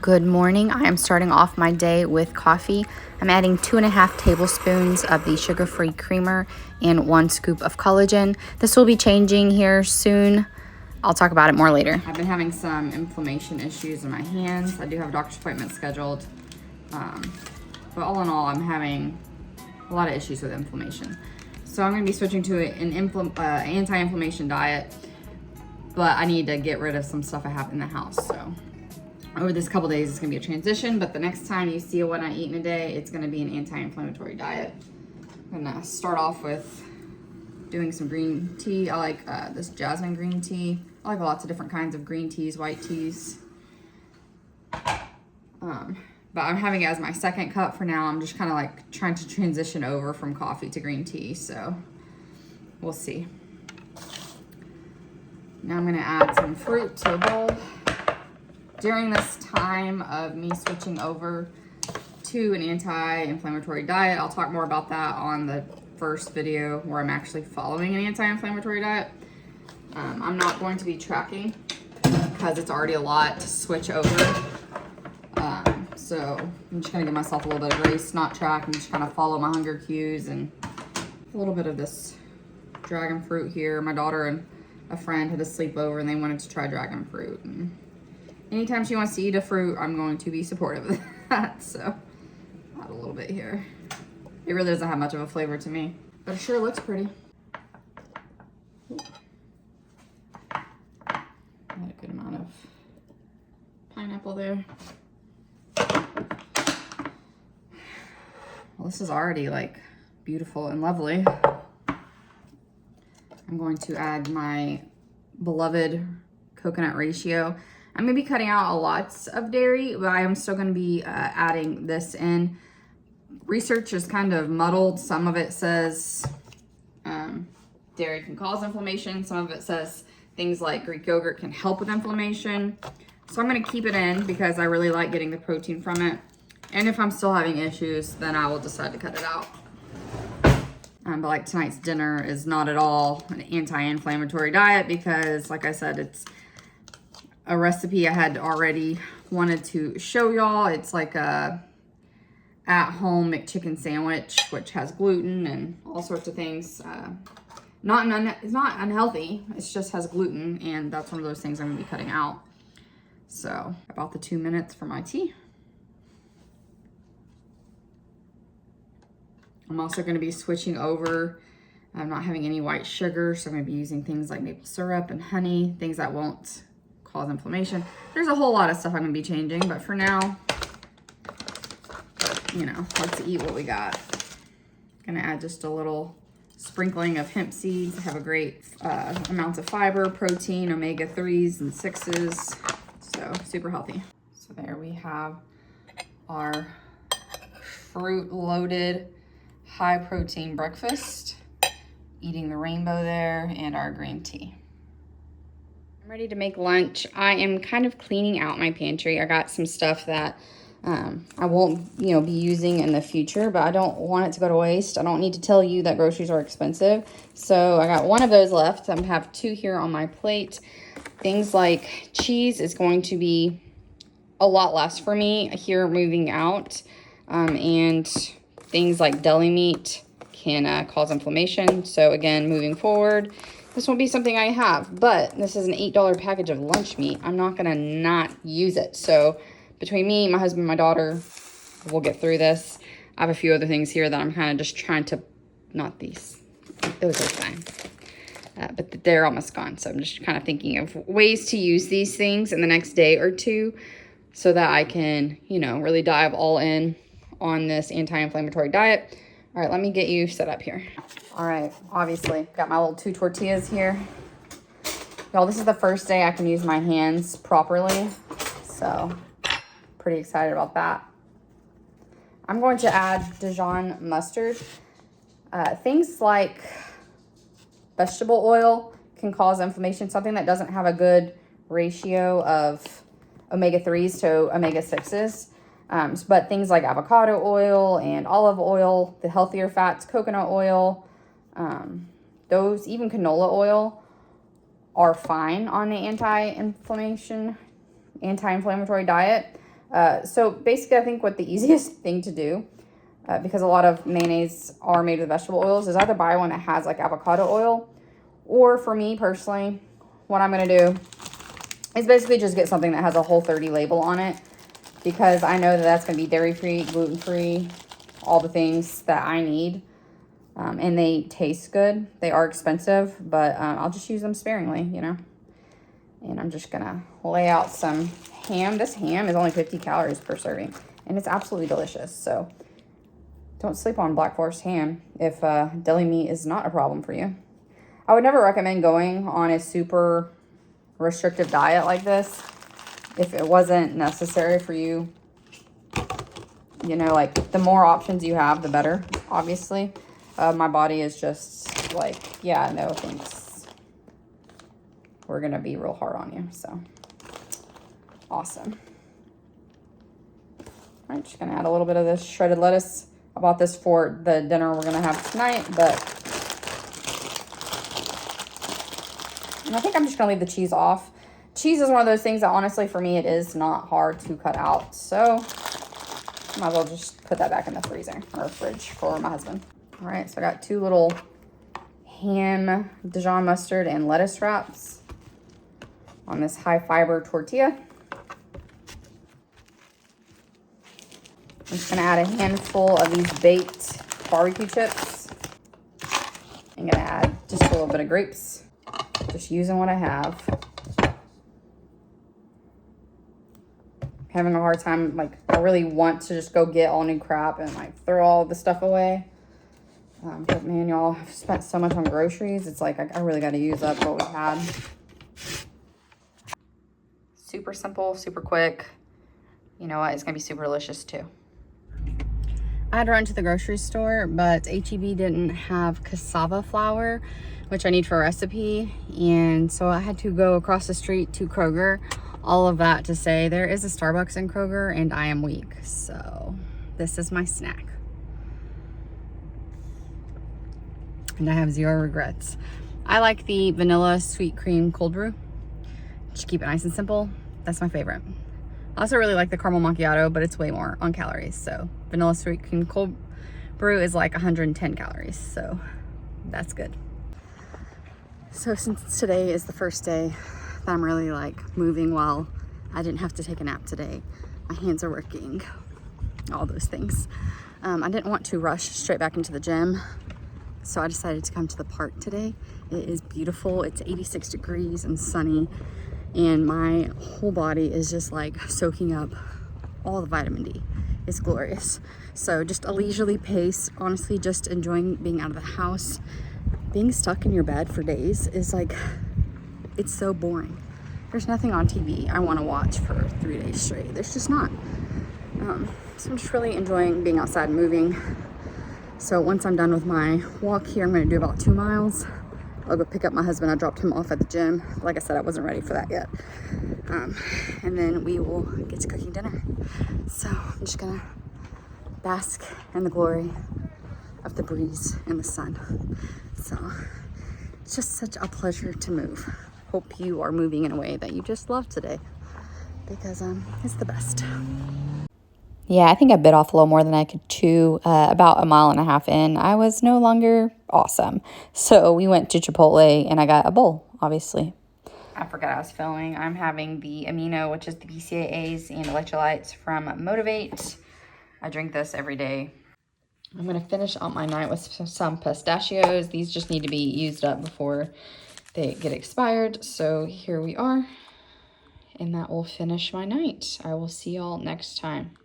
Good morning. I am starting off my day with coffee. I'm adding 2.5 tablespoons of the sugar-free creamer and 1 scoop of collagen. This will be changing here soon. I'll talk about it more later. I've been having some inflammation issues in my hands. I do have a doctor's appointment scheduled. But all in all, I'm having a lot of issues with inflammation. So I'm going to be switching to an anti-inflammation diet, but I need to get rid of some stuff I have in the house. So over this couple days, it's gonna be a transition, but the next time you see what I eat in a day, it's gonna be an anti-inflammatory diet. I'm gonna start off with doing some green tea. I like this jasmine green tea. I like lots of different kinds of green teas, white teas. But I'm having it as my second cup for now. I'm just kind of like trying to transition over from coffee to green tea, so we'll see. Now I'm gonna add some fruit to a bowl. During this time of me switching over to an anti-inflammatory diet, I'll talk more about that on the first video where I'm actually following an anti-inflammatory diet. I'm not going to be tracking because it's already a lot to switch over. So I'm just gonna give myself a little bit of grace, not track, and just kind of follow my hunger cues and a little bit of this dragon fruit here. My daughter and a friend had a sleepover and they wanted to try dragon fruit. And anytime she wants to eat a fruit, I'm going to be supportive of that. So add a little bit here. It really doesn't have much of a flavor to me, but it sure looks pretty. Add a good amount of pineapple there. Well, this is already like beautiful and lovely. I'm going to add my beloved coconut ratio. I'm gonna be cutting out a lot of dairy, but I am still gonna be adding this in. Research is kind of muddled. Some of it says dairy can cause inflammation. Some of it says things like Greek yogurt can help with inflammation. So I'm gonna keep it in because I really like getting the protein from it. And if I'm still having issues, then I will decide to cut it out. But like tonight's dinner is not at all an anti-inflammatory diet because, like I said, it's a recipe I had already wanted to show y'all. It's like a at-home McChicken sandwich, which has gluten and all sorts of things. It's not unhealthy. It just has gluten, and that's one of those things I'm gonna be cutting out. So about the 2 minutes for my tea. I'm also gonna be switching over. I'm not having any white sugar, so I'm gonna be using things like maple syrup and honey, things that won't cause inflammation. There's a whole lot of stuff I'm gonna be changing, but for now, you know, let's eat what we got. Gonna add just a little sprinkling of hemp seeds. Have a great amounts of fiber, protein, omega-3s and 6s, so super healthy. So there we have our fruit-loaded, high-protein breakfast. Eating the rainbow there and our green tea. I'm ready to make lunch. I am kind of cleaning out my pantry. I got some stuff that I won't, be using in the future, but I don't want it to go to waste. I don't need to tell you that groceries are expensive. So I got one of those left. I have 2 here on my plate. Things like cheese is going to be a lot less for me here moving out. And things like deli meat can cause inflammation. So again, moving forward, this won't be something I have, but this is an $8 package of lunch meat. I'm not gonna not use it. So between me, my husband, my daughter, we'll get through this. I have a few other things here that I'm kind of just trying to, not these, those are fine. But they're almost gone. So I'm just kind of thinking of ways to use these things in the next day or two so that I can, really dive all in on this anti-inflammatory diet. All right, let me get you set up here. All right, obviously, got my little 2 tortillas here. Y'all, this is the first day I can use my hands properly, so pretty excited about that. I'm going to add Dijon mustard. Things like vegetable oil can cause inflammation, something that doesn't have a good ratio of omega-3s to omega-6s. But things like avocado oil and olive oil, the healthier fats, coconut oil, those, even canola oil, are fine on the anti-inflammatory diet. So basically, I think what the easiest thing to do, because a lot of mayonnaise are made with vegetable oils, is either buy one that has like avocado oil, or for me personally, what I'm going to do is basically just get something that has a Whole30 label on it, because I know that that's going to be dairy-free, gluten-free, all the things that I need. And they taste good. They are expensive, but I'll just use them sparingly, you know. And I'm just going to lay out some ham. This ham is only 50 calories per serving, and it's absolutely delicious. So don't sleep on Black Forest ham if deli meat is not a problem for you. I would never recommend going on a super restrictive diet like this if it wasn't necessary for you. You know, like, the more options you have, the better, obviously. My body is just like, yeah, no thanks. We're going to be real hard on you, so awesome. All right, just going to add a little bit of this shredded lettuce. I bought this for the dinner we're going to have tonight, but I think I'm just going to leave the cheese off. Cheese is one of those things that, honestly, for me, it is not hard to cut out, so might as well just put that back in the freezer or fridge for my husband. All right, so I got 2 little ham Dijon mustard and lettuce wraps on this high fiber tortilla. I'm just gonna add a handful of these baked barbecue chips. I'm gonna add just a little bit of grapes, just using what I have. Having a hard time, like, I really want to just go get all new crap and like throw all the stuff away. But man, y'all, I've spent so much on groceries. It's like, I really got to use up what we had. Super simple, super quick. You know what? It's going to be super delicious too. I had to run to the grocery store, but H-E-B didn't have cassava flour, which I need for a recipe. And so I had to go across the street to Kroger. All of that to say, there is a Starbucks in Kroger, and I am weak. So this is my snack. And I have 0 regrets. I like the vanilla sweet cream cold brew. Just keep it nice and simple. That's my favorite. I also really like the caramel macchiato, but it's way more on calories. So vanilla sweet cream cold brew is like 110 calories. So that's good. So since today is the first day that I'm really like moving well, I didn't have to take a nap today. My hands are working, all those things. I didn't want to rush straight back into the gym. So I decided to come to the park today. It is beautiful. It's 86 degrees and sunny. And my whole body is just like soaking up all the vitamin D. It's glorious. So just a leisurely pace. Honestly, just enjoying being out of the house. Being stuck in your bed for days is like, it's so boring. There's nothing on TV I want to watch for 3 days straight. There's just not. So I'm just really enjoying being outside and moving. So once I'm done with my walk here, I'm going to do about 2 miles. I'll go pick up my husband. I dropped him off at the gym. Like I said, I wasn't ready for that yet. And then we will get to cooking dinner. So I'm just going to bask in the glory of the breeze and the sun. So it's just such a pleasure to move. Hope you are moving in a way that you just love today, because it's the best. Yeah, I think I bit off a little more than I could chew. About 1.5 miles in, I was no longer awesome. So we went to Chipotle and I got a bowl, obviously. I forgot I was filming. I'm having the Amino, which is the BCAAs and electrolytes from Motivate. I drink this every day. I'm going to finish out my night with some pistachios. These just need to be used up before they get expired. So here we are. And that will finish my night. I will see y'all next time.